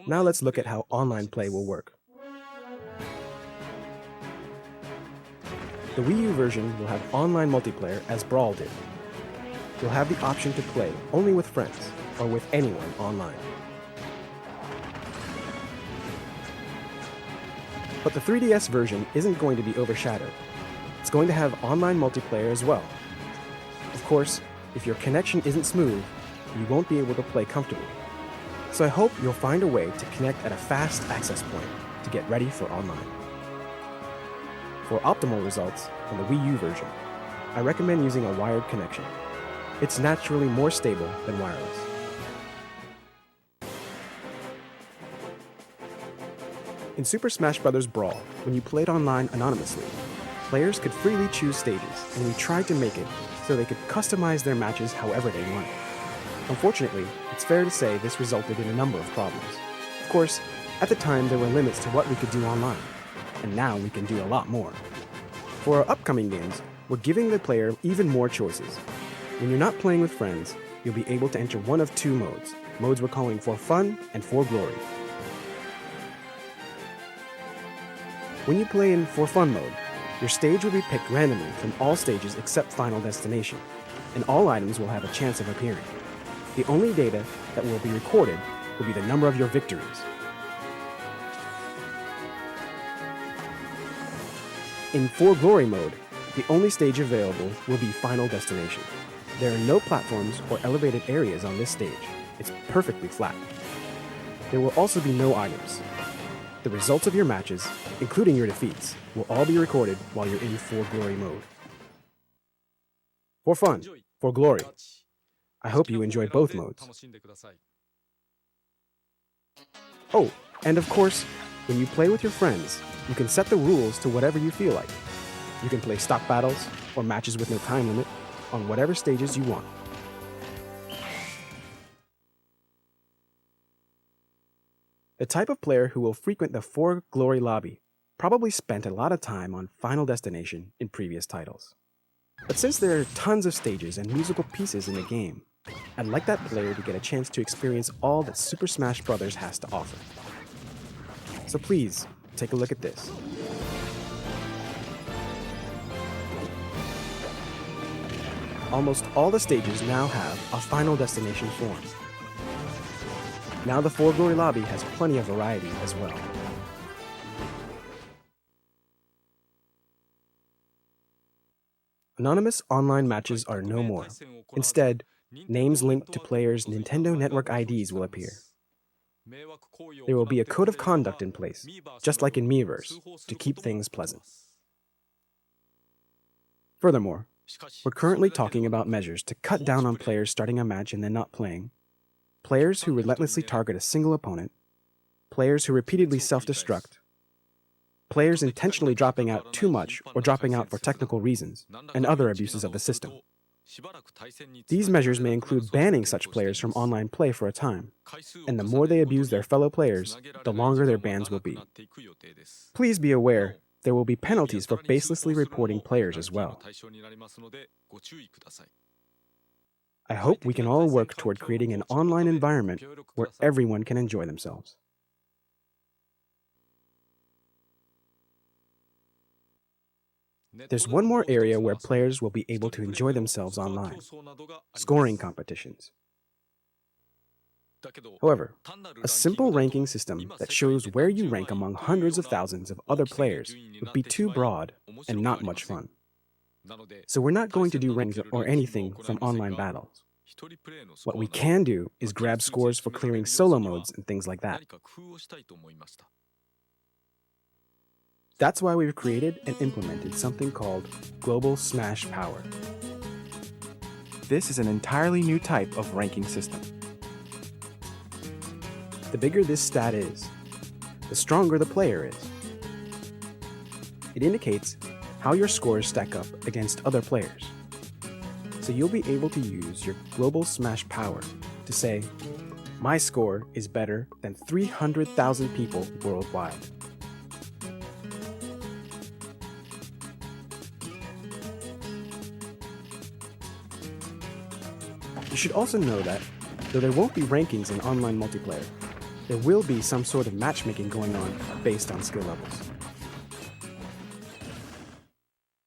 Now let's look at how online play will work. The Wii U version will have online multiplayer as Brawl did. You'll have the option to play only with friends or with anyone online. But the 3DS version isn't going to be overshadowed. It's going to have online multiplayer as well. Of course, if your connection isn't smooth, you won't be able to play comfortably. So I hope you'll find a way to connect at a fast access point to get ready for online. For optimal results on the Wii U version, I recommend using a wired connection. It's naturally more stable than wireless. In Super Smash Bros. Brawl, when you played online anonymously, players could freely choose stages, and we tried to make it so they could customize their matches however they wanted. Unfortunately, it's fair to say this resulted in a number of problems. Of course, at the time there were limits to what we could do online, and now we can do a lot more. For our upcoming games, we're giving the player even more choices. When you're not playing with friends, you'll be able to enter one of two modes. Modes we're calling For Fun and For Glory. When you play in For Fun mode, your stage will be picked randomly from all stages except Final Destination, and all items will have a chance of appearing. The only data that will be recorded will be the number of your victories. In For Glory mode, the only stage available will be Final Destination. There are no platforms or elevated areas on this stage. It's perfectly flat. There will also be no items. The results of your matches, including your defeats, will all be recorded while you're in For Glory mode. For Fun, For Glory. I hope you enjoy both modes. Oh, and of course, when you play with your friends, you can set the rules to whatever you feel like. You can play stock battles or matches with no time limit on whatever stages you want. The type of player who will frequent the For Glory lobby probably spent a lot of time on Final Destination in previous titles. But since there are tons of stages and musical pieces in the game, I'd like that player to get a chance to experience all that Super Smash Bros. Has to offer. So please, take a look at this. Almost all the stages now have a Final Destination form. Now the For Glory lobby has plenty of variety as well. Anonymous online matches are no more. Instead, names linked to players' Nintendo Network IDs will appear. There will be a code of conduct in place, just like in Miiverse, to keep things pleasant. Furthermore, we're currently talking about measures to cut down on players starting a match and then not playing, players who relentlessly target a single opponent, players who repeatedly self-destruct, players intentionally dropping out too much or dropping out for technical reasons, and other abuses of the system. These measures may include banning such players from online play for a time, and the more they abuse their fellow players, the longer their bans will be. Please be aware, there will be penalties for baselessly reporting players as well. I hope we can all work toward creating an online environment where everyone can enjoy themselves. There's one more area where players will be able to enjoy themselves online: scoring competitions. However, a simple ranking system that shows where you rank among hundreds of thousands of other players would be too broad and not much fun. So we're not going to do rankings or anything from online battles. What we can do is grab scores for clearing solo modes and things like that. That's why we've created and implemented something called Global Smash Power. This is an entirely new type of ranking system. The bigger this stat is, the stronger the player is. It indicates how your scores stack up against other players. So you'll be able to use your Global Smash Power to say, my score is better than 300,000 people worldwide. You should also know that, though there won't be rankings in online multiplayer, there will be some sort of matchmaking going on based on skill levels.